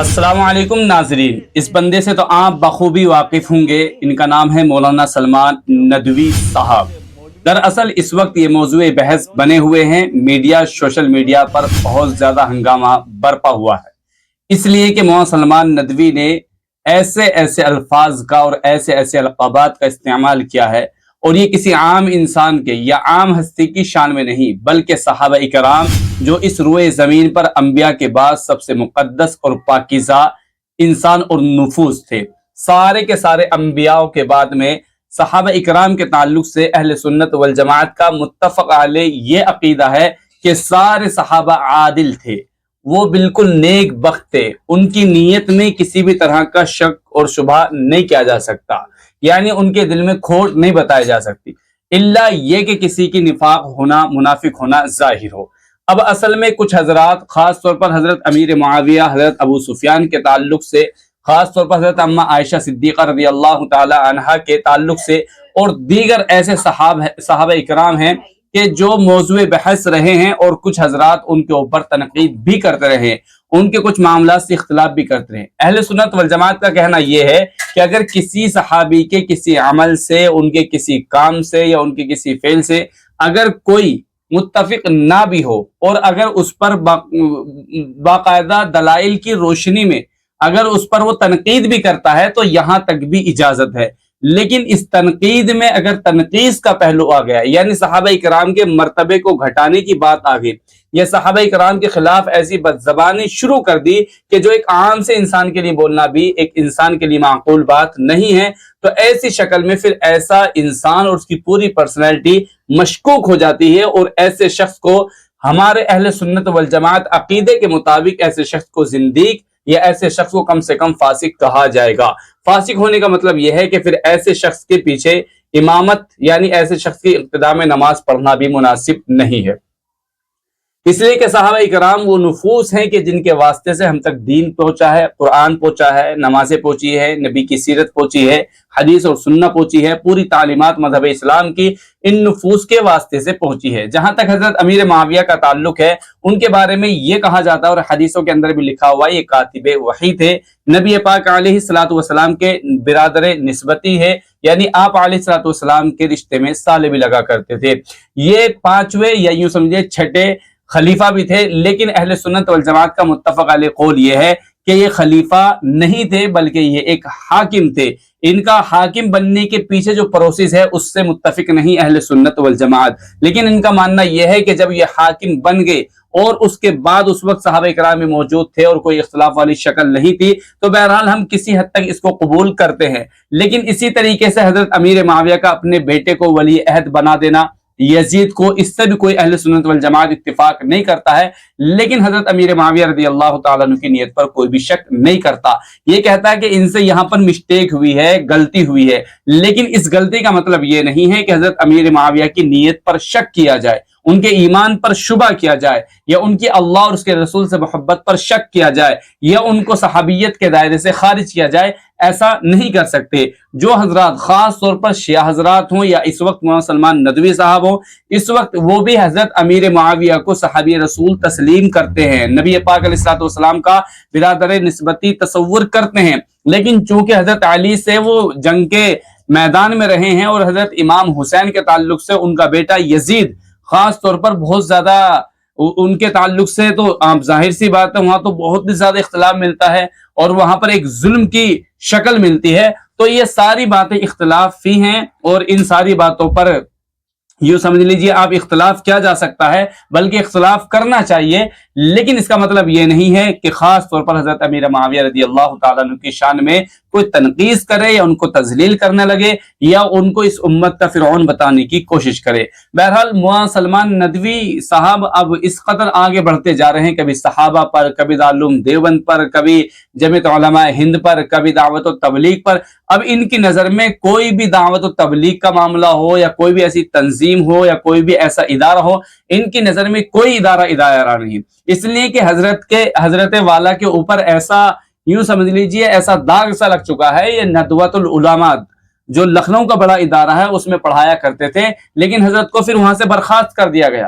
السلام علیکم ناظرین، اس بندے سے تو آپ بخوبی واقف ہوں گے۔ ان کا نام ہے مولانا سلمان ندوی صاحب۔ دراصل اس وقت یہ موضوع بحث بنے ہوئے ہیں، سوشل میڈیا پر بہت زیادہ ہنگامہ برپا ہوا ہے، اس لیے کہ مولانا سلمان ندوی نے ایسے الفاظ کا اور ایسے القابات کا استعمال کیا ہے، اور یہ کسی عام انسان کے یا عام ہستی کی شان میں نہیں، بلکہ صحابہ اکرام جو اس روئے زمین پر انبیاء کے بعد سب سے مقدس اور پاکیزہ انسان اور نفوس تھے، سارے کے سارے انبیاء کے بعد میں صحابہ اکرام کے تعلق سے اہل سنت والجماعت کا متفق علیہ یہ عقیدہ ہے کہ سارے صحابہ عادل تھے، وہ بالکل نیک بخت تھے، ان کی نیت میں کسی بھی طرح کا شک اور شبہ نہیں کیا جا سکتا، یعنی ان کے دل میں کھوٹ نہیں بتائی جا سکتی، الا یہ کہ کسی کی نفاق ہونا، منافق ہونا ظاہر ہو۔ اب اصل میں کچھ حضرات، خاص طور پر حضرت امیر معاویہ، حضرت ابو سفیان کے تعلق سے، خاص طور پر حضرت اماں عائشہ صدیقہ رضی اللہ تعالی عنہا کے تعلق سے، اور دیگر ایسے صحابہ اکرام ہیں کہ جو موضوع بحث رہے ہیں، اور کچھ حضرات ان کے اوپر تنقید بھی کرتے رہے ہیں، ان کے کچھ معاملات سے اختلاف بھی کرتے رہے۔ اہل سنت والجماعت کا کہنا یہ ہے کہ اگر کسی صحابی کے کسی عمل سے، ان کے کسی کام سے یا ان کے کسی فعل سے اگر کوئی متفق نہ بھی ہو، اور اگر اس پر باقاعدہ دلائل کی روشنی میں اگر اس پر وہ تنقید بھی کرتا ہے تو یہاں تک بھی اجازت ہے، لیکن اس تنقید میں اگر تنقیص کا پہلو آ گیا، یعنی صحابہ اکرام کے مرتبے کو گھٹانے کی بات آ گئی، یا صحابہ اکرام کے خلاف ایسی بدزبانی شروع کر دی کہ جو ایک عام سے انسان کے لیے بولنا بھی ایک انسان کے لیے معقول بات نہیں ہے، تو ایسی شکل میں پھر ایسا انسان اور اس کی پوری پرسنالٹی مشکوک ہو جاتی ہے، اور ایسے شخص کو ہمارے اہل سنت والجماعت عقیدے کے مطابق ایسے شخص کو زندیق یا ایسے شخص کو کم سے کم فاسق کہا جائے گا۔ فاسق ہونے کا مطلب یہ ہے کہ پھر ایسے شخص کے پیچھے امامت، یعنی ایسے شخص کی اقتداء میں نماز پڑھنا بھی مناسب نہیں ہے، اس لیے کہ صحابہ اکرام وہ نفوس ہیں کہ جن کے واسطے سے ہم تک دین پہنچا ہے، قرآن پہنچا ہے، نمازیں پہنچی ہے، نبی کی سیرت پہنچی ہے، حدیث اور سنہ پہنچی ہے، پوری تعلیمات مذہب اسلام کی ان نفوس کے واسطے سے پہنچی ہے۔ جہاں تک حضرت امیر معاویہ کا تعلق ہے، ان کے بارے میں یہ کہا جاتا ہے اور حدیثوں کے اندر بھی لکھا ہوا ہے، یہ کاتب وحی تھے، نبی پاک علیہ الصلوۃ والسلام کے برادر نسبتی ہے، یعنی آپ علیہ الصلوۃ والسلام کے رشتے میں سالے بھی لگا کرتے تھے۔ یہ پانچویں یا یوں سمجھے چھٹے خلیفہ بھی تھے، لیکن اہل سنت والجماعت کا متفق علیہ قول یہ ہے کہ یہ خلیفہ نہیں تھے، بلکہ یہ ایک حاکم تھے۔ ان کا حاکم بننے کے پیچھے جو پروسیس ہے اس سے متفق نہیں اہل سنت والجماعت، لیکن ان کا ماننا یہ ہے کہ جب یہ حاکم بن گئے اور اس کے بعد اس وقت صحابہ اکرام میں موجود تھے اور کوئی اختلاف والی شکل نہیں تھی، تو بہرحال ہم کسی حد تک اس کو قبول کرتے ہیں۔ لیکن اسی طریقے سے حضرت امیر معاویہ کا اپنے بیٹے کو ولی عہد بنا دینا، یزید کو، اس سے بھی کوئی اہل سنت والجماعت اتفاق نہیں کرتا ہے، لیکن حضرت امیر معاویہ رضی اللہ تعالیٰ عنہ کی نیت پر کوئی بھی شک نہیں کرتا۔ یہ کہتا ہے کہ ان سے یہاں پر مسٹیک ہوئی ہے، غلطی ہوئی ہے، لیکن اس غلطی کا مطلب یہ نہیں ہے کہ حضرت امیر معاویہ کی نیت پر شک کیا جائے، ان کے ایمان پر شبہ کیا جائے، یا ان کی اللہ اور اس کے رسول سے محبت پر شک کیا جائے، یا ان کو صحابیت کے دائرے سے خارج کیا جائے، ایسا نہیں کر سکتے۔ جو حضرات خاص طور پر شیعہ حضرات ہوں یا اس وقت مولانا سلمان ندوی صاحب ہوں، اس وقت وہ بھی حضرت امیر معاویہ کو صحابی رسول تسلیم کرتے ہیں، نبی پاک علیہ الصلوۃ والسلام کا برادر نسبتی تصور کرتے ہیں، لیکن چونکہ حضرت علی سے وہ جنگ کے میدان میں رہے ہیں، اور حضرت امام حسین کے تعلق سے ان کا بیٹا یزید خاص طور پر بہت زیادہ ان کے تعلق سے، تو ظاہر سی بات ہے وہاں تو بہت ہی زیادہ اختلاف ملتا ہے، اور وہاں پر ایک ظلم کی شکل ملتی ہے، تو یہ ساری باتیں اختلافی ہیں، اور ان ساری باتوں پر یوں سمجھ لیجیے آپ اختلاف کیا جا سکتا ہے، بلکہ اختلاف کرنا چاہیے، لیکن اس کا مطلب یہ نہیں ہے کہ خاص طور پر حضرت امیر معاویہ رضی اللہ تعالیٰ عنہ کی شان میں کوئی تنقیص کرے یا ان کو تذلیل کرنے لگے یا ان کو اس امت کا فرعون بتانے کی کوشش کرے۔ بہرحال مولانا سلمان ندوی صاحب اب اس قدر آگے بڑھتے جا رہے ہیں، کبھی صحابہ پر، کبھی دارالعلوم دیوبند پر، کبھی جمعیت علماء ہند پر، کبھی دعوت و تبلیغ پر۔ اب ان کی نظر میں کوئی بھی دعوت و تبلیغ کا معاملہ ہو یا کوئی بھی ایسی تنظیم ہو یا کوئی بھی ایسا ادارہ ہو، ان کی نظر میں کوئی ادارہ نہیں، اس لیے کہ حضرت والا کے اوپر ایسا یوں سمجھ لیجئے ایسا داغ سا لگ چکا ہے۔ یہ ندوۃ العلماء جو لکھنؤ کا بڑا ادارہ ہے اس میں پڑھایا کرتے تھے، لیکن حضرت کو پھر وہاں سے برخاست کر دیا گیا۔